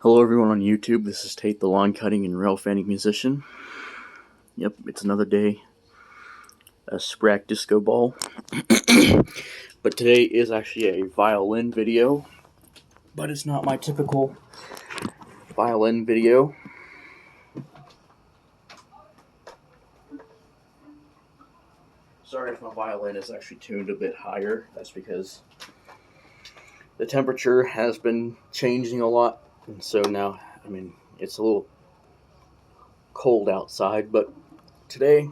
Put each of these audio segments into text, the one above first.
Hello everyone on YouTube, this is Tate the lawn cutting and rail fanning musician. Yep, it's another day, a Sprack disco ball. But today is actually a violin video, but it's not my typical violin video. Sorry if my violin is actually tuned a bit higher, that's because the temperature has been changing a lot, and so now, it's a little cold outside, but today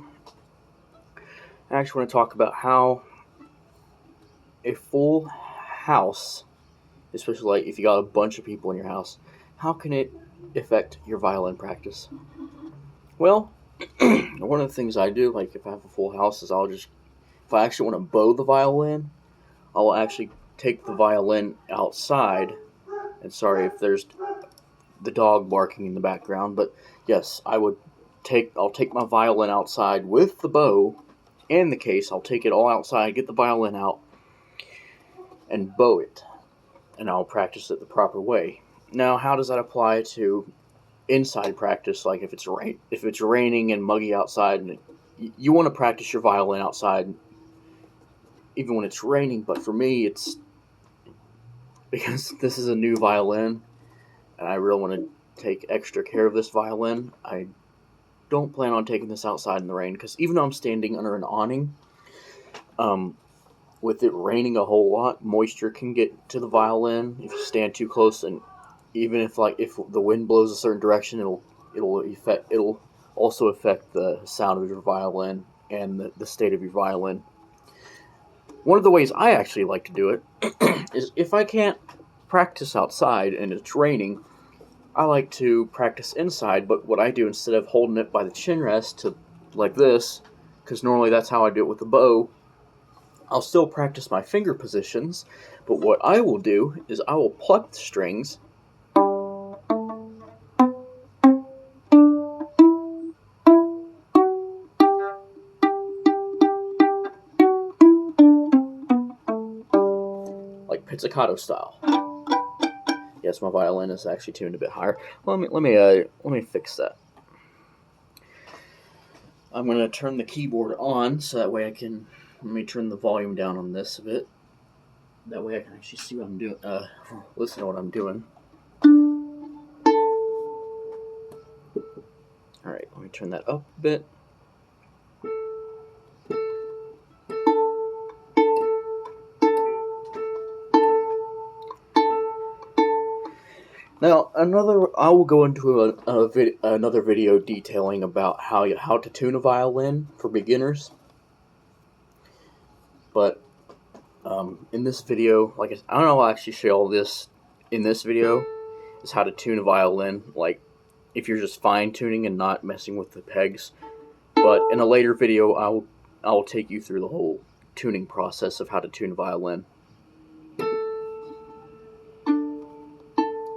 I actually want to talk about how a full house, especially like if you got a bunch of people in your house, how can it affect your violin practice? Well, one of the things I do, like if I have a full house, is if I actually want to bow the violin, I'll actually take the violin outside. And sorry if there's the dog barking in the background, but yes, I'll take my violin outside with the bow and the case. I'll take it all outside, get the violin out, and bow it. And I'll practice it the proper way. Now, how does that apply to inside practice? Like if it's raining and muggy outside, and you want to practice your violin outside, even when it's raining. But for me, it's because this is a new violin, and I really want to take extra care of this violin. I don't plan on taking this outside in the rain, because even though I'm standing under an awning, with it raining a whole lot, moisture can get to the violin if you stand too close, and even if the wind blows a certain direction, it'll also affect the sound of your violin and the state of your violin. One of the ways I actually like to do it is if I can't practice outside and it's raining, I like to practice inside. But what I do, instead of holding it by the chin rest to like this, because normally that's how I do it with the bow, I'll still practice my finger positions, but what I will do is I will pluck the strings like pizzicato style. Yes, my violin is actually tuned a bit higher. Let me fix that. I'm going to turn the keyboard on so that way let me turn the volume down on this a bit. That way I can actually see what I'm doing, listen to what I'm doing. Alright, let me turn that up a bit. Now, I will go into another video detailing about how to tune a violin for beginners. But in this video, I don't know, I'll actually show all this in this video, is how to tune a violin, like if you're just fine tuning and not messing with the pegs. But in a later video, I'll take you through the whole tuning process of how to tune a violin.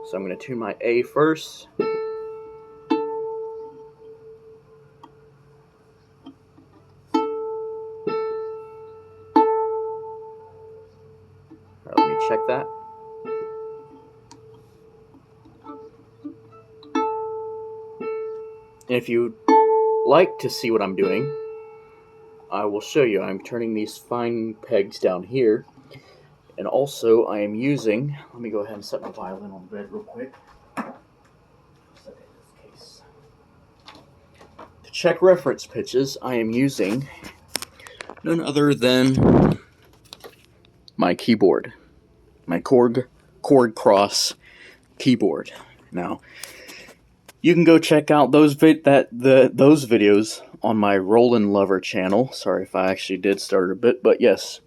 So I'm going to tune my A first. Alright, let me check that. And if you'd like to see what I'm doing, I will show you. I'm turning these fine pegs down here. And also I am using, let me go ahead and set my violin on the bed real quick. To check reference pitches, I am using none other than my keyboard, my chord cross keyboard. Now, you can go check out those videos on my Rollin' Lover channel. Sorry if I actually did start a bit, but yes,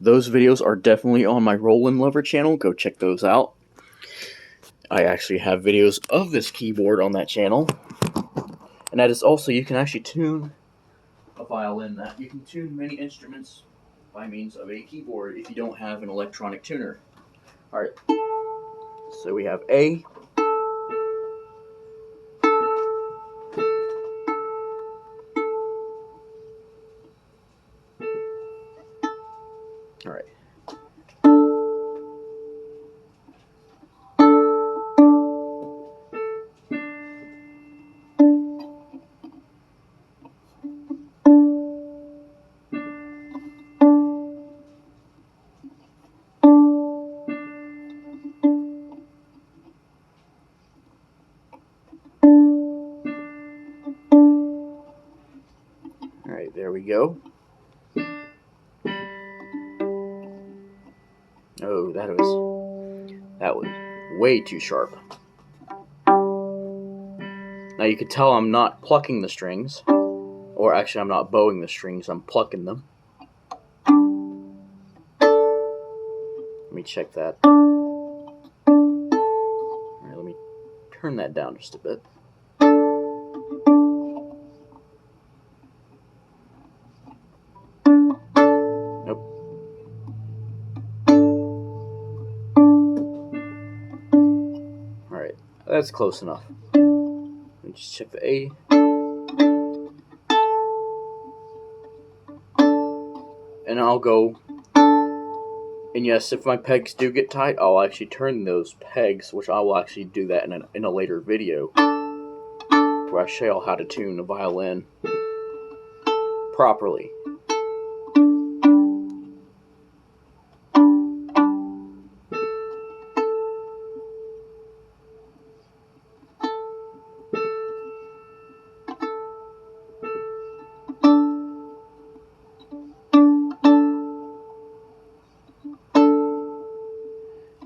those videos are definitely on my Rollin' Lover channel. Go check those out. I actually have videos of this keyboard on that channel. And that is also, you can actually tune a violin. You can tune many instruments by means of a keyboard if you don't have an electronic tuner. Alright, so we have A. Alright. we go. Oh, that was way too sharp. Now you can tell I'm not plucking the strings, or actually I'm not bowing the strings, I'm plucking them. Let me check that. Alright, let me turn that down just a bit. Nope. Alright, that's close enough. Let me just check the A. And I'll go, and yes, if my pegs do get tight, I'll actually turn those pegs, which I will actually do that in a later video, where I show you how to tune a violin properly.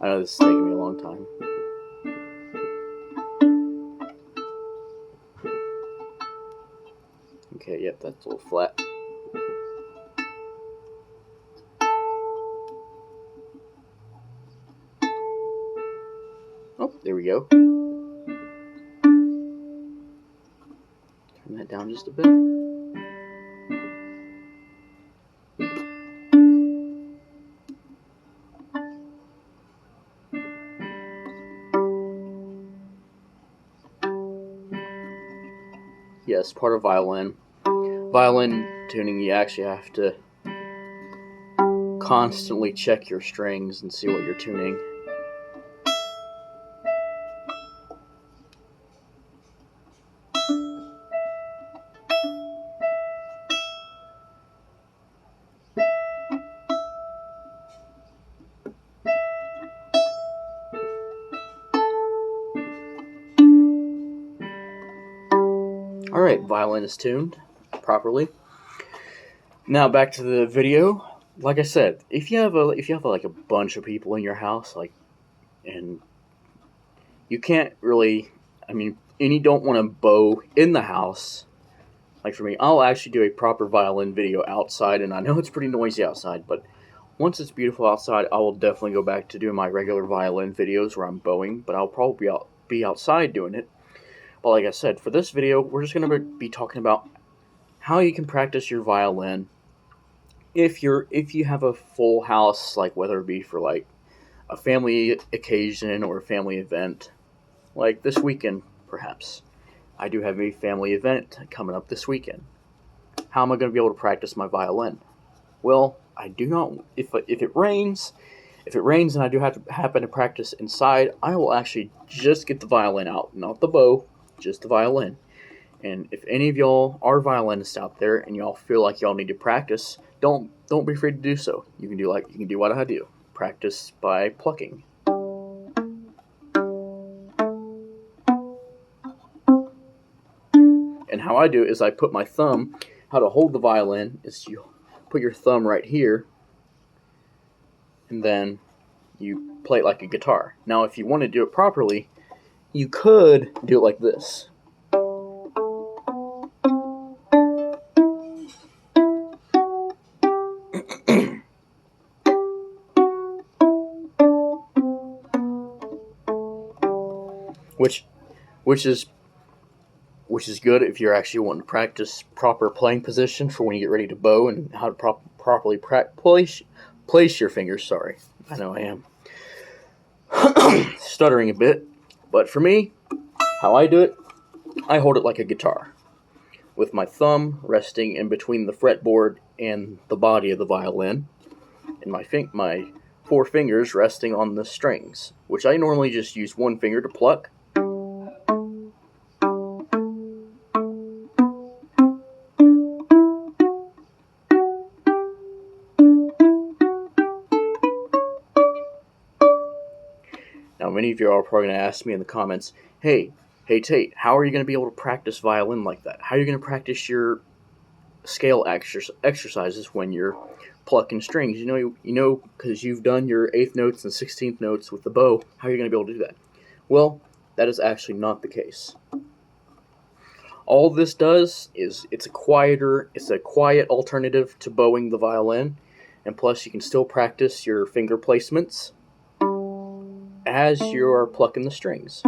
I know this is taking me a long time. Okay, yep, that's a little flat. Oh, there we go. Turn that down just a bit. Yes, part of violin tuning, you actually have to constantly check your strings and see what you're tuning. Alright, violin is tuned properly. Now back to the video. Like I said, if you have like a bunch of people in your house, and you can't really, and you don't want to bow in the house. Like for me, I'll actually do a proper violin video outside, and I know it's pretty noisy outside, but once it's beautiful outside, I will definitely go back to doing my regular violin videos where I'm bowing, but I'll probably be outside doing it. But like I said, for this video, we're just going to be talking about how you can practice your violin if you have a full house, like whether it be for like a family occasion or a family event, like this weekend perhaps. I do have a family event coming up this weekend. How am I going to be able to practice my violin? Well, I do not. If it rains and I do happen to practice inside, I will actually just get the violin out, not the bow, just the violin. And if any of y'all are violinists out there and y'all feel like y'all need to practice, don't be afraid to do so. You can do what I do. Practice by plucking. And how I do it is I put my thumb, how to hold the violin is you put your thumb right here, and then you play it like a guitar. Now if you want to do it properly, you could do it like this. which is good if you're actually wanting to practice proper playing position for when you get ready to bow and how to properly place your fingers. Sorry, I know I am stuttering a bit, but for me, how I do it, I hold it like a guitar, with my thumb resting in between the fretboard and the body of the violin, and my four fingers resting on the strings, which I normally just use one finger to pluck. Now, many of you are probably going to ask me in the comments, hey Tate, how are you going to be able to practice violin like that? How are you going to practice your scale exercises when you're plucking strings. You know, because you've done your 8th notes and 16th notes with the bow, how are you going to be able to do that? Well, that is actually not the case. All this does is it's a quiet alternative to bowing the violin, and plus you can still practice your finger placements as you are plucking the strings.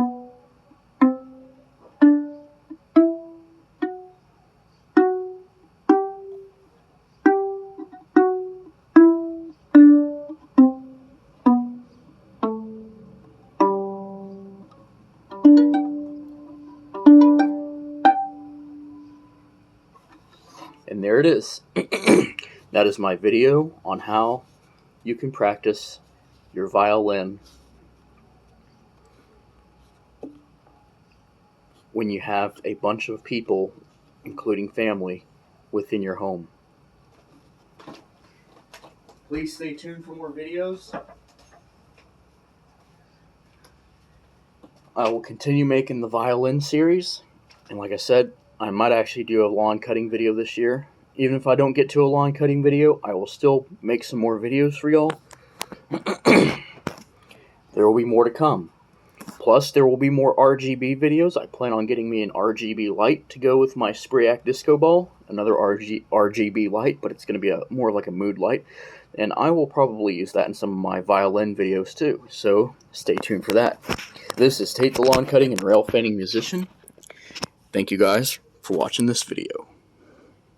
And there it is. That is my video on how you can practice your violin when you have a bunch of people, including family, within your home. Please stay tuned for more videos. I will continue making the violin series, and like I said, I might actually do a lawn cutting video this year. Even if I don't get to a lawn cutting video, I will still make some more videos for y'all. There will be more to come. Plus, there will be more RGB videos. I plan on getting me an RGB light to go with my Sprayak disco ball. Another RGB light, but it's going to be more like a mood light. And I will probably use that in some of my violin videos too. So, stay tuned for that. This is Tate the Lawn Cutting and Rail Fanning Musician. Thank you guys for watching this video.